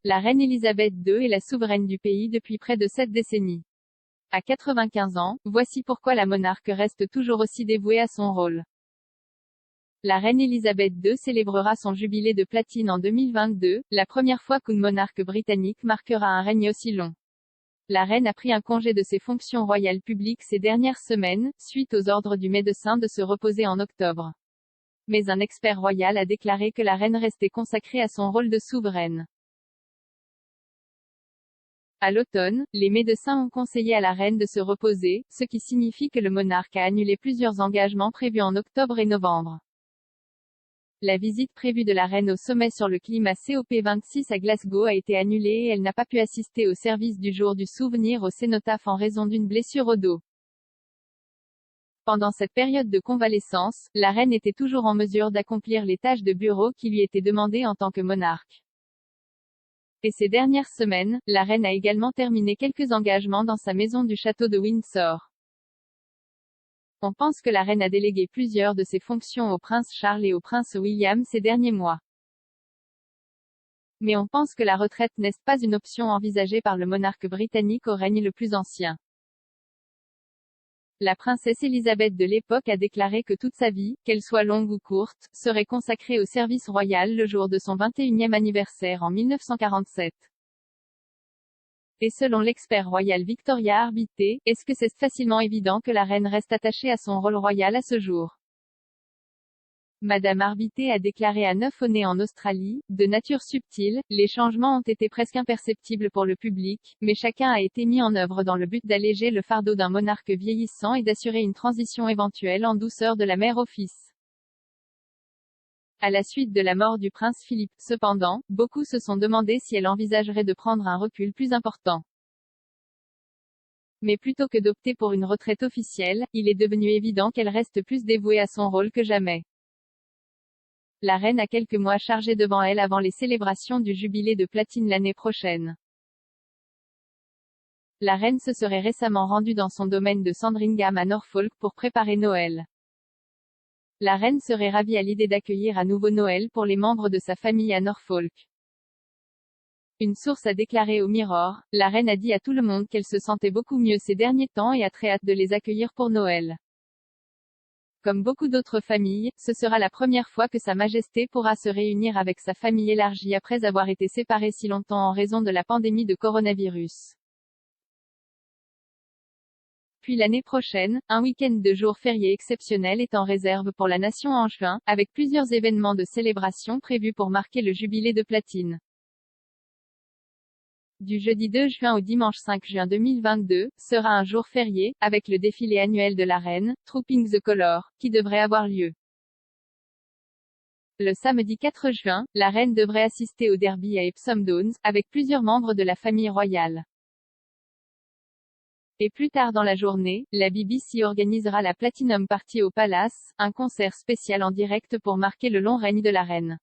La reine Elisabeth II est la souveraine du pays depuis près de 7 décennies. À 95 ans, voici pourquoi la monarque reste toujours aussi dévouée à son rôle. La reine Elisabeth II célébrera son jubilé de platine en 2022, la première fois qu'une monarque britannique marquera un règne aussi long. La reine a pris un congé de ses fonctions royales publiques ces dernières semaines, suite aux ordres du médecin de se reposer en octobre. Mais un expert royal a déclaré que la reine restait consacrée à son rôle de souveraine. À l'automne, les médecins ont conseillé à la reine de se reposer, ce qui signifie que le monarque a annulé plusieurs engagements prévus en octobre et novembre. La visite prévue de la reine au sommet sur le climat COP26 à Glasgow a été annulée et elle n'a pas pu assister au service du jour du souvenir au cénotaphe en raison d'une blessure au dos. Pendant cette période de convalescence, la reine était toujours en mesure d'accomplir les tâches de bureau qui lui étaient demandées en tant que monarque. Et ces dernières semaines, la reine a également terminé quelques engagements dans sa maison du château de Windsor. On pense que la reine a délégué plusieurs de ses fonctions au prince Charles et au prince William ces derniers mois. Mais on pense que la retraite n'est pas une option envisagée par le monarque britannique au règne le plus ancien. La princesse Elisabeth de l'époque a déclaré que toute sa vie, qu'elle soit longue ou courte, serait consacrée au service royal le jour de son 21e anniversaire en 1947. Et selon l'expert royal Victoria Arbité, est-ce que c'est facilement évident que la reine reste attachée à son rôle royal à ce jour? Madame Arbité a déclaré à 9 en Australie, de nature subtile, les changements ont été presque imperceptibles pour le public, mais chacun a été mis en œuvre dans le but d'alléger le fardeau d'un monarque vieillissant et d'assurer une transition éventuelle en douceur de la mère au fils. À la suite de la mort du prince Philippe, cependant, beaucoup se sont demandé si elle envisagerait de prendre un recul plus important. Mais plutôt que d'opter pour une retraite officielle, il est devenu évident qu'elle reste plus dévouée à son rôle que jamais. La reine a quelques mois chargés devant elle avant les célébrations du jubilé de platine l'année prochaine. La reine se serait récemment rendue dans son domaine de Sandringham à Norfolk pour préparer Noël. La reine serait ravie à l'idée d'accueillir à nouveau Noël pour les membres de sa famille à Norfolk. Une source a déclaré au Mirror, la reine a dit à tout le monde qu'elle se sentait beaucoup mieux ces derniers temps et a très hâte de les accueillir pour Noël. Comme beaucoup d'autres familles, ce sera la première fois que Sa Majesté pourra se réunir avec sa famille élargie après avoir été séparée si longtemps en raison de la pandémie de coronavirus. Puis l'année prochaine, un week-end de jours fériés exceptionnel est en réserve pour la nation en juin, avec plusieurs événements de célébration prévus pour marquer le jubilé de platine. Du jeudi 2 juin au dimanche 5 juin 2022, sera un jour férié, avec le défilé annuel de la reine, Trooping the Colour, qui devrait avoir lieu. Le samedi 4 juin, la reine devrait assister au derby à Epsom Downs, avec plusieurs membres de la famille royale. Et plus tard dans la journée, la BBC organisera la Platinum Party au Palace, un concert spécial en direct pour marquer le long règne de la reine.